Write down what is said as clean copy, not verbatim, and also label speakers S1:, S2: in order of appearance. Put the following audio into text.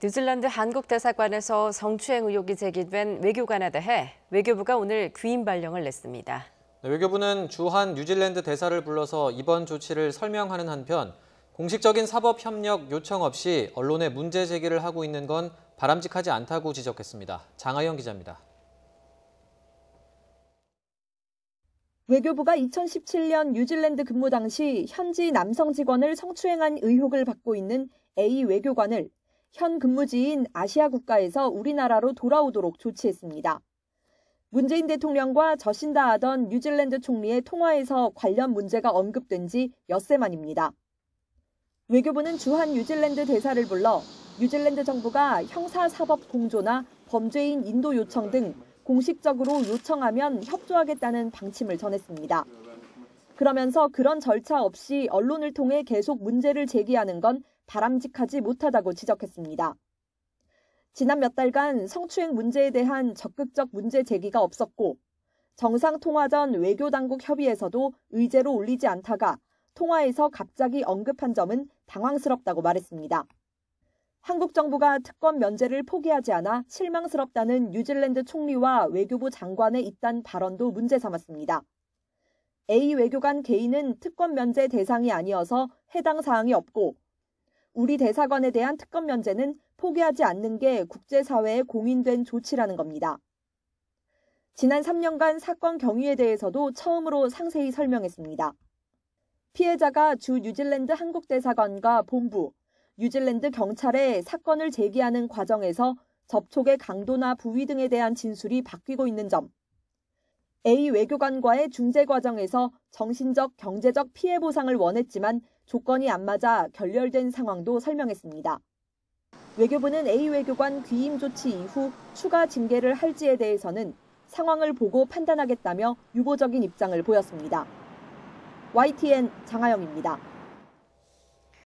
S1: 뉴질랜드 한국 대사관에서 성추행 의혹이 제기된 외교관에 대해 외교부가 오늘 귀임 발령을 냈습니다.
S2: 외교부는 주한 뉴질랜드 대사를 불러서 이번 조치를 설명하는 한편 공식적인 사법협력 요청 없이 언론에 문제 제기를 하고 있는 건 바람직하지 않다고 지적했습니다. 장하영 기자입니다.
S3: 외교부가 2017년 뉴질랜드 근무 당시 현지 남성 직원을 성추행한 의혹을 받고 있는 A 외교관을 현 근무지인 아시아 국가에서 우리나라로 돌아오도록 조치했습니다. 문재인 대통령과 저신다하던 뉴질랜드 총리의 통화에서 관련 문제가 언급된 지 엿새 만입니다. 외교부는 주한 뉴질랜드 대사를 불러 뉴질랜드 정부가 형사사법 공조나 범죄인 인도 요청 등 공식적으로 요청하면 협조하겠다는 방침을 전했습니다. 그러면서 그런 절차 없이 언론을 통해 계속 문제를 제기하는 건 바람직하지 못하다고 지적했습니다. 지난 몇 달간 성추행 문제에 대한 적극적 문제 제기가 없었고 정상통화 전 외교당국 협의에서도 의제로 올리지 않다가 통화에서 갑자기 언급한 점은 당황스럽다고 말했습니다. 한국 정부가 특권 면제를 포기하지 않아 실망스럽다는 뉴질랜드 총리와 외교부 장관의 이딴 발언도 문제 삼았습니다. A 외교관 개인은 특권 면제 대상이 아니어서 해당 사항이 없고 우리 대사관에 대한 특권 면제는 포기하지 않는 게 국제사회에 공인된 조치라는 겁니다. 지난 3년간 사건 경위에 대해서도 처음으로 상세히 설명했습니다. 피해자가 주 뉴질랜드 한국 대사관과 본부, 뉴질랜드 경찰에 사건을 제기하는 과정에서 접촉의 강도나 부위 등에 대한 진술이 바뀌고 있는 점, A 외교관과의 중재 과정에서 정신적, 경제적 피해 보상을 원했지만 조건이 안 맞아 결렬된 상황도 설명했습니다. 외교부는 A 외교관 귀임 조치 이후 추가 징계를 할지에 대해서는 상황을 보고 판단하겠다며 유보적인 입장을 보였습니다. YTN 장하영입니다.